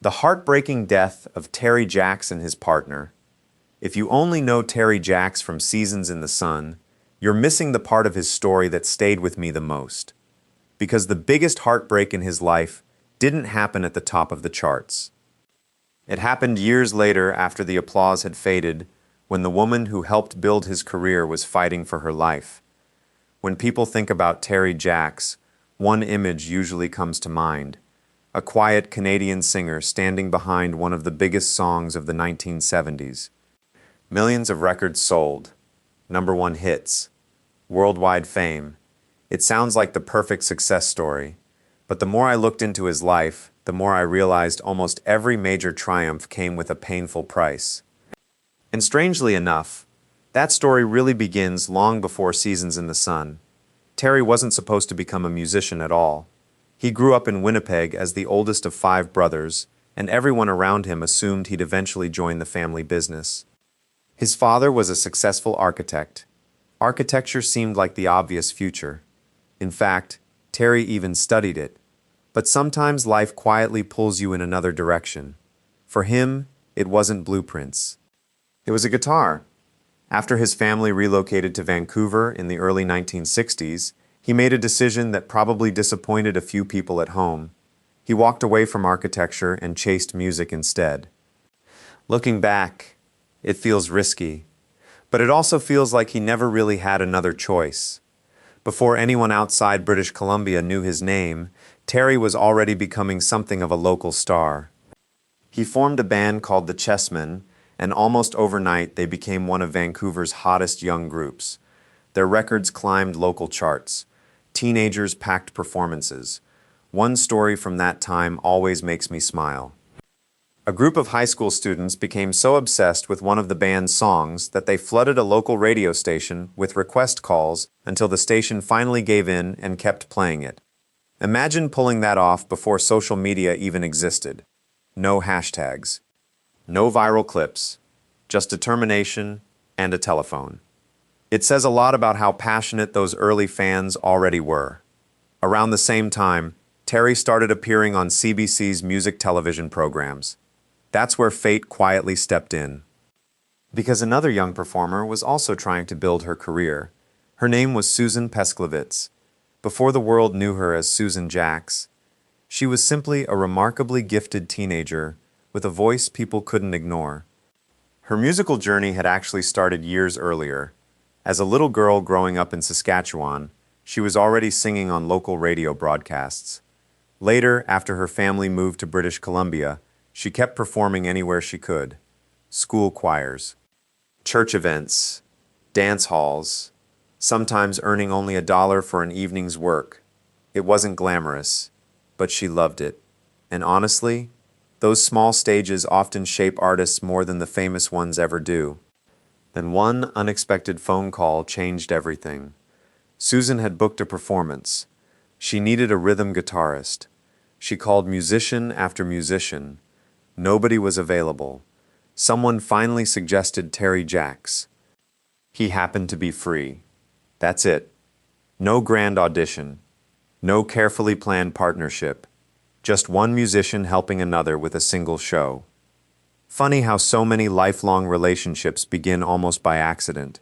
The heartbreaking death of Terry Jacks and his partner. If you only know Terry Jacks from Seasons in the Sun, you're missing the part of his story that stayed with me the most. Because the biggest heartbreak in his life didn't happen at the top of the charts. It happened years later after the applause had faded, when the woman who helped build his career was fighting for her life. When people think about Terry Jacks, one image usually comes to mind. A quiet Canadian singer standing behind one of the biggest songs of the 1970s. Millions of records sold, #1 hits, worldwide fame. It sounds like the perfect success story. But the more I looked into his life, the more I realized almost every major triumph came with a painful price. And strangely enough, that story really begins long before Seasons in the Sun. Terry wasn't supposed to become a musician at all. He grew up in Winnipeg as the oldest of 5 brothers, and everyone around him assumed he'd eventually join the family business. His father was a successful architect. Architecture seemed like the obvious future. In fact, Terry even studied it. But sometimes life quietly pulls you in another direction. For him, it wasn't blueprints. It was a guitar. After his family relocated to Vancouver in the early 1960s, he made a decision that probably disappointed a few people at home. He walked away from architecture and chased music instead. Looking back, it feels risky, but it also feels like he never really had another choice. Before anyone outside British Columbia knew his name, Terry was already becoming something of a local star. He formed a band called the Chessmen, and almost overnight they became one of Vancouver's hottest young groups. Their records climbed local charts. Teenagers packed performances. One story from that time always makes me smile. A group of high school students became so obsessed with one of the band's songs that they flooded a local radio station with request calls until the station finally gave in and kept playing it. Imagine pulling that off before social media even existed. No hashtags. No viral clips. Just determination and a telephone. It says a lot about how passionate those early fans already were. Around the same time, Terry started appearing on CBC's music television programs. That's where fate quietly stepped in. Because another young performer was also trying to build her career. Her name was Susan Pesklevitz. Before the world knew her as Susan Jacks, she was simply a remarkably gifted teenager with a voice people couldn't ignore. Her musical journey had actually started years earlier. As a little girl growing up in Saskatchewan, she was already singing on local radio broadcasts. Later, after her family moved to British Columbia, she kept performing anywhere she could. School choirs, church events, dance halls, sometimes earning only $1 for an evening's work. It wasn't glamorous, but she loved it. And honestly, those small stages often shape artists more than the famous ones ever do. Then one unexpected phone call changed everything. Susan had booked a performance. She needed a rhythm guitarist. She called musician after musician. Nobody was available. Someone finally suggested Terry Jacks. He happened to be free. That's it. No grand audition. No carefully planned partnership. Just one musician helping another with a single show. Funny how so many lifelong relationships begin almost by accident.